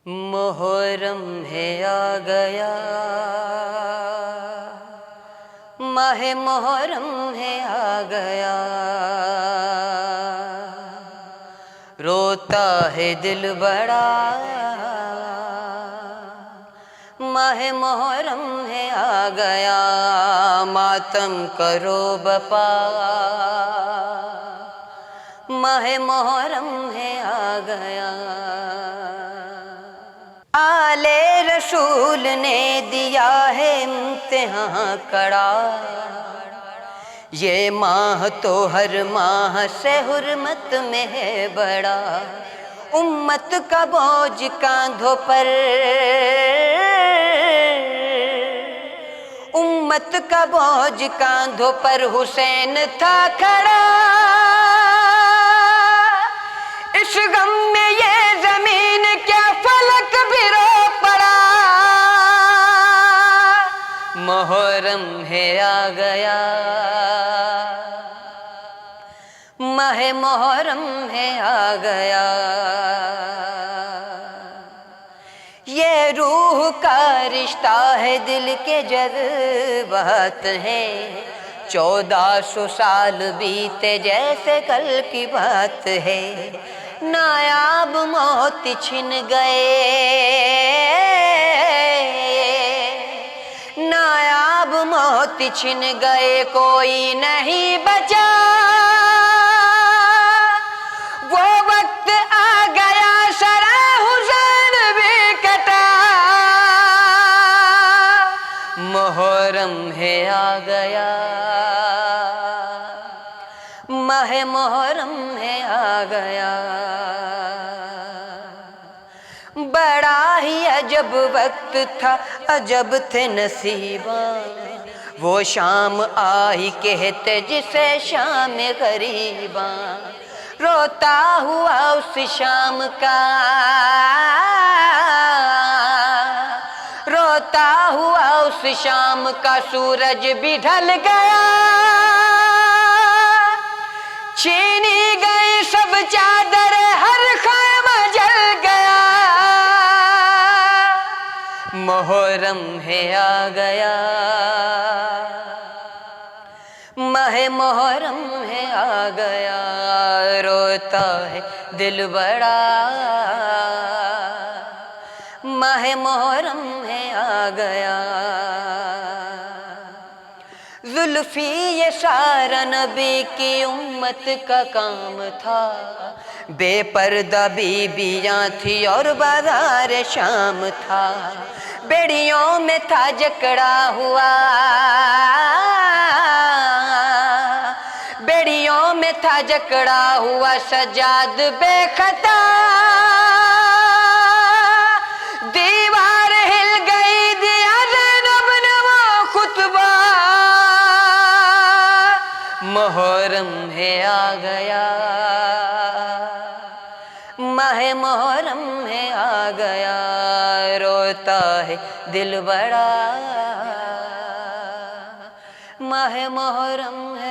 मोहर्रम है आ गया, माहे मोहर्रम है आ गया। रोता है दिल बड़ा, माहे मोहर्रम है आ गया। मातम करो बपा, माहे मोहर्रम है आ गया। आले रसूल ने दिया है इम्तिहान कड़ा, ये माह तो हर माह से हुर्मत में है बड़ा। उम्मत का बोझ कांधों पर, उम्मत का बोझ कांधों पर हुसैन था खड़ा। इस गम में ये जमीन क्या फलक भी रो पड़ा। मोहर्रम है आ गया, माहे मोहर्रम है आ गया। ये रूह का रिश्ता है, दिल के जज्बात हैं। 1400 साल बीते जैसे कल की बात है। नायाब मौत छिन गए, नायाब मौत छिन गए, कोई नहीं बचा। वो वक्त आ गया, शरा हुसैन भी कटा। मोहर्रम है आ गया, माहे मोहर्रम है आ गया। बड़ा ही अजब वक्त था, अजब थे नसीबा। वो शाम आई कहते जिसे शाम गरीबा। रोता हुआ उस शाम का, रोता हुआ उस शाम का सूरज भी ढल गया। छीनी गई सब चादर, हर खैमा जल गया। मोहर्रम है आ गया, माहे मोहर्रम है आ गया। रोता है दिल बड़ा, माहे मोहर्रम है आ गया। जुल्फी ये सारा नबी की उम्मत का काम था। बेपर्दा बीबियाँ थी और बाजार शाम था। बेड़ियों में था जकड़ा हुआ, बेड़ियों में था जकड़ा हुआ सजाद बेखता। दीवार हिल गई, दिया ज़ैनब ने वो खुतबा। मोहर्रम है आ गया, माहे मोहर्रम है आ गया। रोता है दिल बड़ा, माहे मोहर्रम है